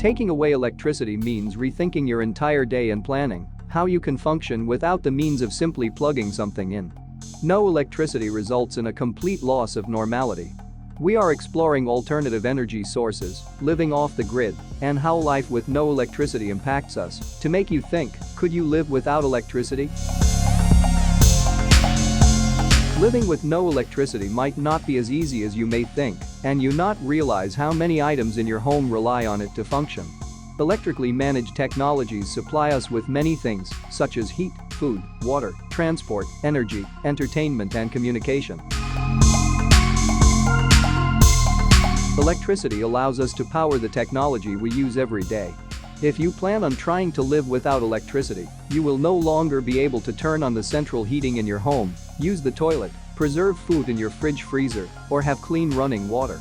Taking away electricity means rethinking your entire day and planning how you can function without the means of simply plugging something in. No electricity results in a complete loss of normality. We are exploring alternative energy sources, living off the grid, and how life with no electricity impacts us. To make you think, could you live without electricity? Living with no electricity might not be as easy as you may think, and you not realize how many items in your home rely on it to function. Electrically managed technologies supply us with many things, such as heat, food, water, transport, energy, entertainment, and communication. Electricity allows us to power the technology we use every day. If you plan on trying to live without electricity, you will no longer be able to turn on the central heating in your home, use the toilet, preserve food in your fridge freezer, or have clean running water.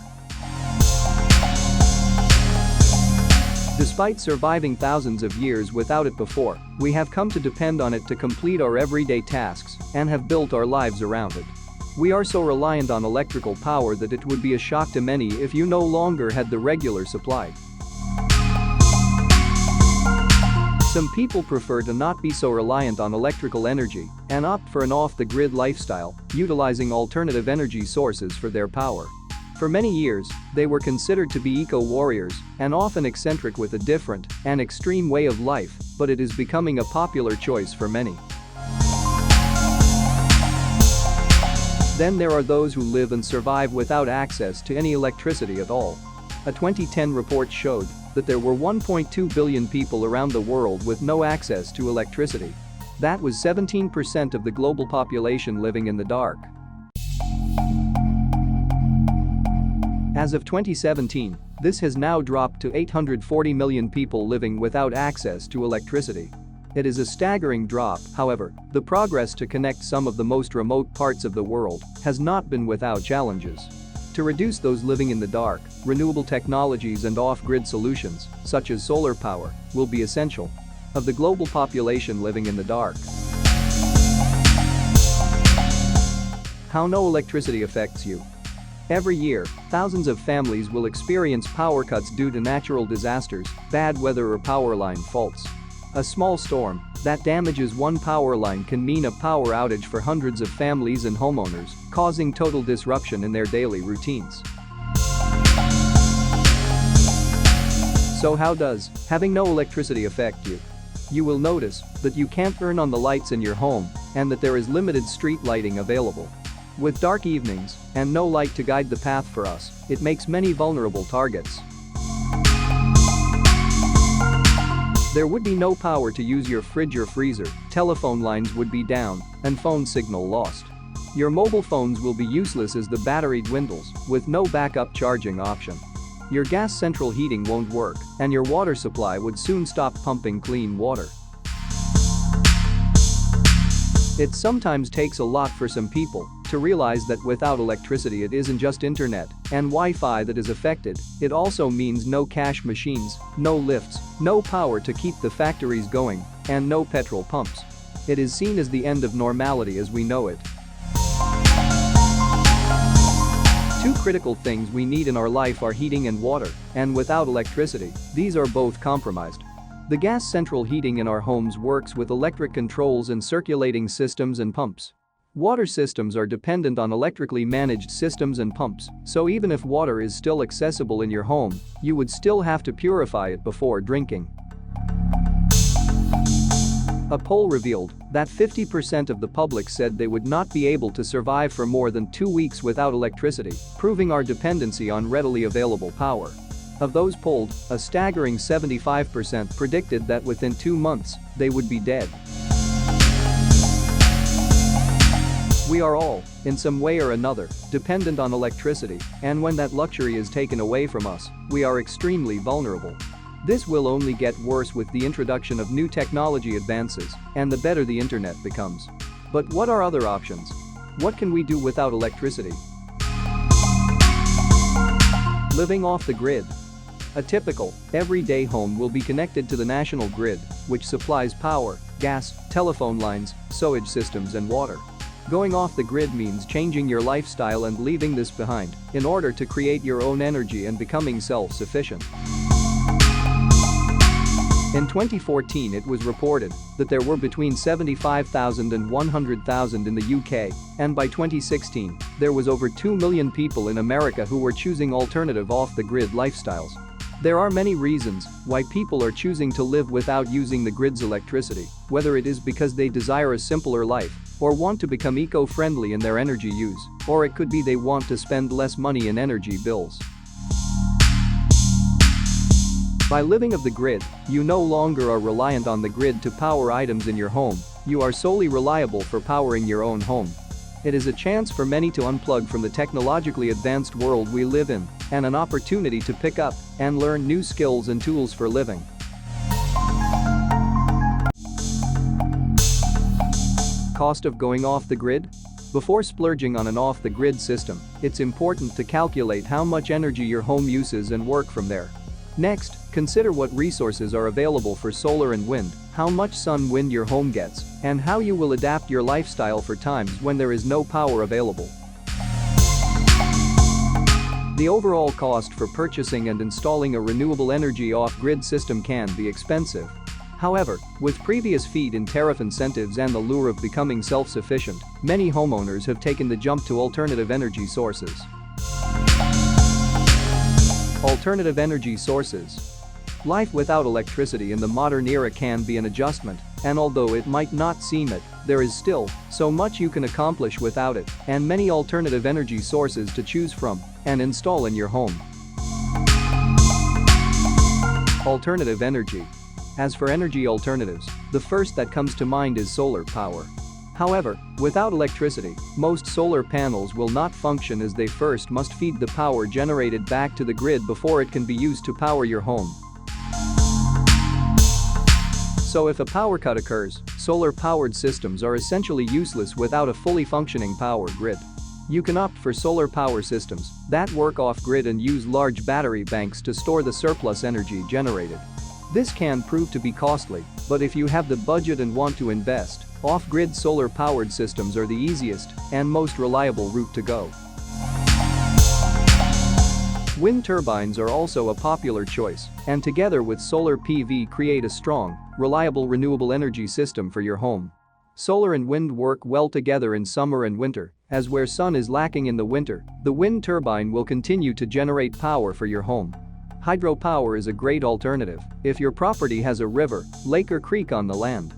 Despite surviving thousands of years without it before, we have come to depend on it to complete our everyday tasks and have built our lives around it. We are so reliant on electrical power that it would be a shock to many if you no longer had the regular supply. Some people prefer to not be so reliant on electrical energy and opt for an off-the-grid lifestyle, utilizing alternative energy sources for their power. For many years, they were considered to be eco-warriors and often eccentric with a different and extreme way of life, but it is becoming a popular choice for many. Then there are those who live and survive without access to any electricity at all. A 2010 report showed that there were 1.2 billion people around the world with no access to electricity. That was 17% of the global population living in the dark. As of 2017, this has now dropped to 840 million people living without access to electricity. It is a staggering drop, however. The progress to connect some of the most remote parts of the world has not been without challenges. To reduce those living in the dark, renewable technologies and off-grid solutions, such as solar power, will be essential. Of the global population living in the dark. How no electricity affects you. Every year, thousands of families will experience power cuts due to natural disasters, bad weather, or power line faults. A small storm that damages one power line can mean a power outage for hundreds of families and homeowners, causing total disruption in their daily routines. So how does having no electricity affect you? You will notice that you can't turn on the lights in your home and that there is limited street lighting available. With dark evenings and no light to guide the path for us, it makes many vulnerable targets. There would be no power to use your fridge or freezer, telephone lines would be down, and phone signal lost. Your mobile phones will be useless as the battery dwindles, with no backup charging option. Your gas central heating won't work, and your water supply would soon stop pumping clean water. It sometimes takes a lot for some people to realize that without electricity it isn't just internet and Wi-Fi that is affected, it also means no cash machines, no lifts, no power to keep the factories going, and no petrol pumps. It is seen as the end of normality as we know it. Two critical things we need in our life are heating and water, and without electricity, these are both compromised. The gas central heating in our homes works with electric controls and circulating systems and pumps. Water systems are dependent on electrically managed systems and pumps, so even if water is still accessible in your home, you would still have to purify it before drinking. A poll revealed that 50% of the public said they would not be able to survive for more than 2 weeks without electricity, proving our dependency on readily available power. Of those polled, a staggering 75% predicted that within 2 months, they would be dead. We are all, in some way or another, dependent on electricity, and when that luxury is taken away from us, we are extremely vulnerable. This will only get worse with the introduction of new technology advances, and the better the internet becomes. But what are other options? What can we do without electricity? Living off the grid. A typical, everyday home will be connected to the national grid, which supplies power, gas, telephone lines, sewage systems, and water. Going off the grid means changing your lifestyle and leaving this behind in order to create your own energy and becoming self-sufficient. In 2014 it was reported that there were between 75,000 and 100,000 in the UK, and by 2016, there was over 2 million people in America who were choosing alternative off-the-grid lifestyles. There are many reasons why people are choosing to live without using the grid's electricity, whether it is because they desire a simpler life, or want to become eco-friendly in their energy use, or it could be they want to spend less money in energy bills. By living off the grid, you no longer are reliant on the grid to power items in your home, you are solely reliable for powering your own home. It is a chance for many to unplug from the technologically advanced world we live in, and an opportunity to pick up and learn new skills and tools for living. Cost of going off the grid? Before splurging on an off-the-grid system, it's important to calculate how much energy your home uses and work from there. Next, consider what resources are available for solar and wind, how much sun-wind your home gets, and how you will adapt your lifestyle for times when there is no power available. The overall cost for purchasing and installing a renewable energy off-grid system can be expensive. However, with previous feed-in tariff incentives and the lure of becoming self-sufficient, many homeowners have taken the jump to alternative energy sources. Alternative energy sources. Life without electricity in the modern era can be an adjustment, and although it might not seem it, there is still so much you can accomplish without it, and many alternative energy sources to choose from and install in your home. Alternative energy. As for energy alternatives, the first that comes to mind is solar power. However, without electricity, most solar panels will not function as they first must feed the power generated back to the grid before it can be used to power your home. So if a power cut occurs, solar-powered systems are essentially useless without a fully functioning power grid. You can opt for solar power systems that work off-grid and use large battery banks to store the surplus energy generated. This can prove to be costly, but if you have the budget and want to invest, off-grid solar-powered systems are the easiest and most reliable route to go. Wind turbines are also a popular choice, and together with solar PV create a strong, reliable renewable energy system for your home. Solar and wind work well together in summer and winter, as where sun is lacking in the winter, the wind turbine will continue to generate power for your home. Hydropower is a great alternative if your property has a river, lake or creek on the land.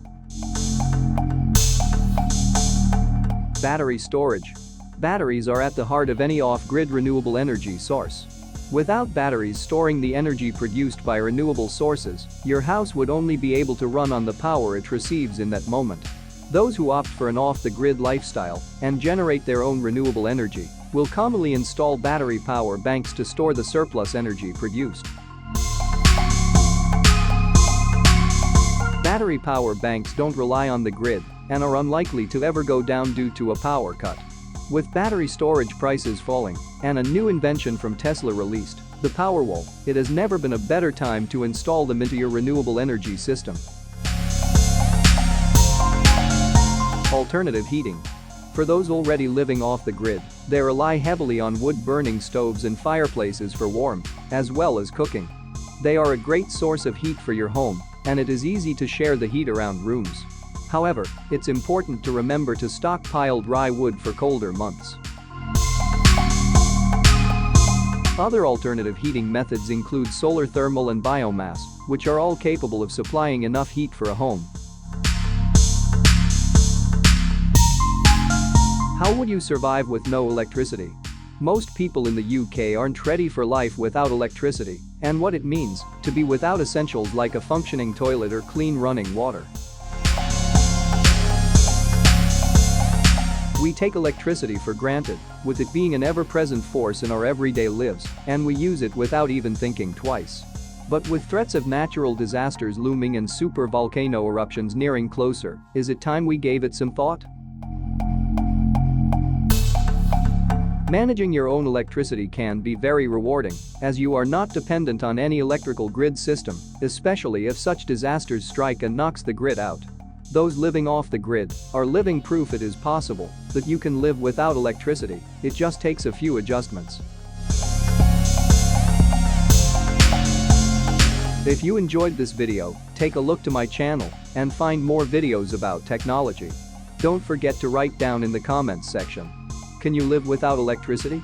Battery storage. Batteries are at the heart of any off-grid renewable energy source. Without batteries storing the energy produced by renewable sources, your house would only be able to run on the power it receives in that moment. Those who opt for an off-the-grid lifestyle and generate their own renewable energy will commonly install battery power banks to store the surplus energy produced. Battery power banks don't rely on the grid and are unlikely to ever go down due to a power cut. With battery storage prices falling and a new invention from Tesla released, the Powerwall, it has never been a better time to install them into your renewable energy system. Alternative heating. For those already living off the grid, they rely heavily on wood-burning stoves and fireplaces for warmth, as well as cooking. They are a great source of heat for your home, and it is easy to share the heat around rooms. However, it's important to remember to stockpile dry wood for colder months. Other alternative heating methods include solar thermal and biomass, which are all capable of supplying enough heat for a home. How would you survive with no electricity? Most people in the UK aren't ready for life without electricity and what it means to be without essentials like a functioning toilet or clean running water. We take electricity for granted, with it being an ever-present force in our everyday lives, and we use it without even thinking twice. But with threats of natural disasters looming and super volcano eruptions nearing closer, is it time we gave it some thought? Managing your own electricity can be very rewarding, as you are not dependent on any electrical grid system, especially if such disasters strike and knocks the grid out. Those living off the grid are living proof it is possible that you can live without electricity, it just takes a few adjustments. If you enjoyed this video, take a look to my channel and find more videos about technology. Don't forget to write down in the comments section. Can you live without electricity?